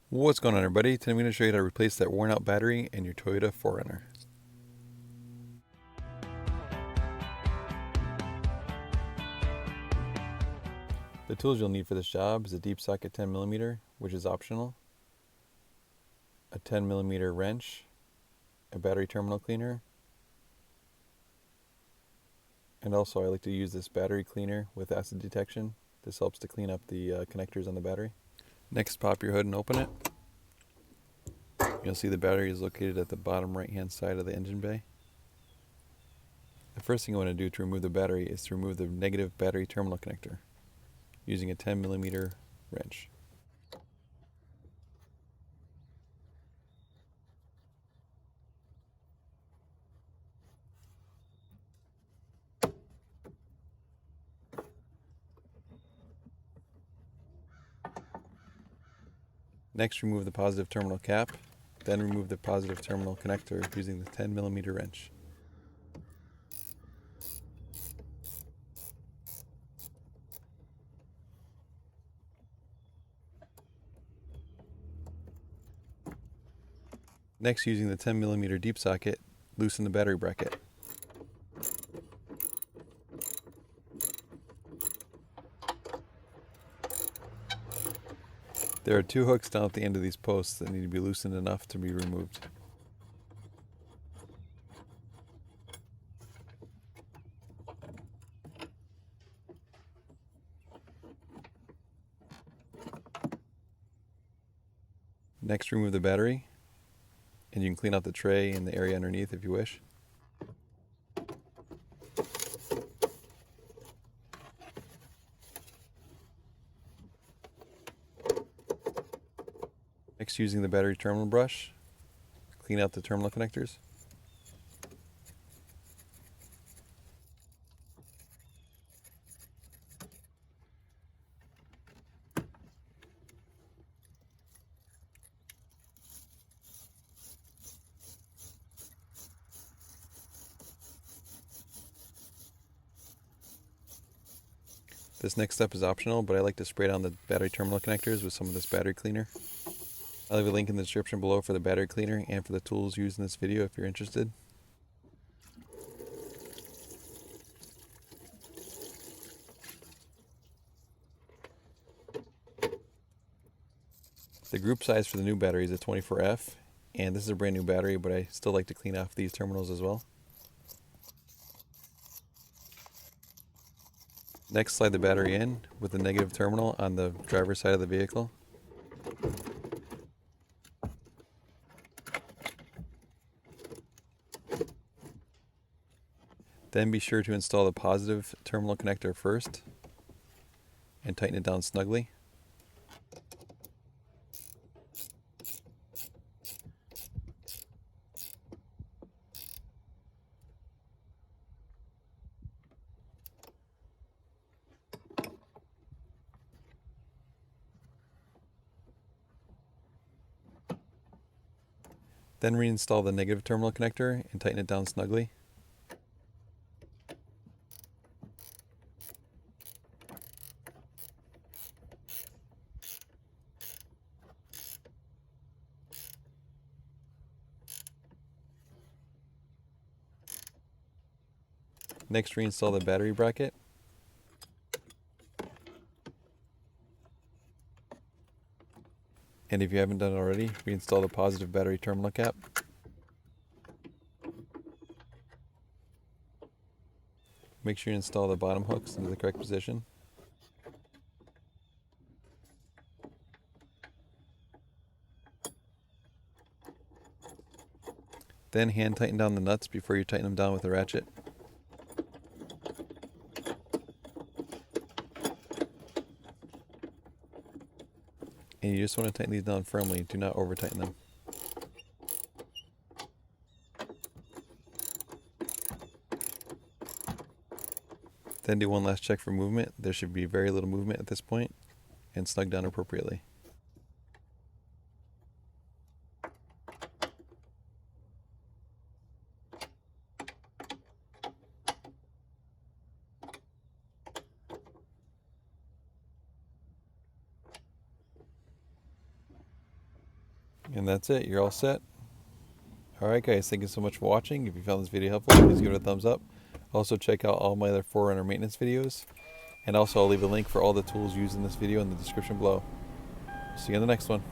What's going on, everybody? Today I'm going to show you how to replace that worn out battery in your Toyota 4Runner. The tools you'll need for this job is a deep socket 10mm, which is optional, a 10mm wrench, a battery terminal cleaner, and also I like to use this battery cleaner with acid detection. This helps to clean up the connectors on the battery. Next, pop your hood and open it. You'll see the battery is located at the bottom right hand side of the engine bay. The first thing you want to do to remove the battery is to remove the negative battery terminal connector using a 10mm wrench. Next, remove the positive terminal cap, then remove the positive terminal connector using the 10mm wrench. Next, using the 10mm deep socket, loosen the battery bracket. There are two hooks down at the end of these posts that need to be loosened enough to be removed. Next, remove the battery, and you can clean out the tray and the area underneath if you wish. Next, using the battery terminal brush, clean out the terminal connectors. This next step is optional, but I like to spray down the battery terminal connectors with some of this battery cleaner. I'll leave a link in the description below for the battery cleaner and for the tools used in this video if you're interested. The group size for the new battery is a 24F, and this is a brand new battery, but I still like to clean off these terminals as well. Next, slide the battery in with the negative terminal on the driver's side of the vehicle. Then be sure to install the positive terminal connector first and tighten it down snugly. Then reinstall the negative terminal connector and tighten it down snugly. Next, reinstall the battery bracket. And if you haven't done it already, reinstall the positive battery terminal cap. Make sure you install the bottom hooks into the correct position. Then hand tighten down the nuts before you tighten them down with a ratchet. And you just want to tighten these down firmly, do not over tighten them. Then do one last check for movement. There should be very little movement at this point, and snug down appropriately. And that's it. You're all set. Alright guys, thank you so much for watching. If you found this video helpful, please give it a thumbs up. Also check out all my other 4Runner maintenance videos. And also I'll leave a link for all the tools used in this video in the description below. See you in the next one.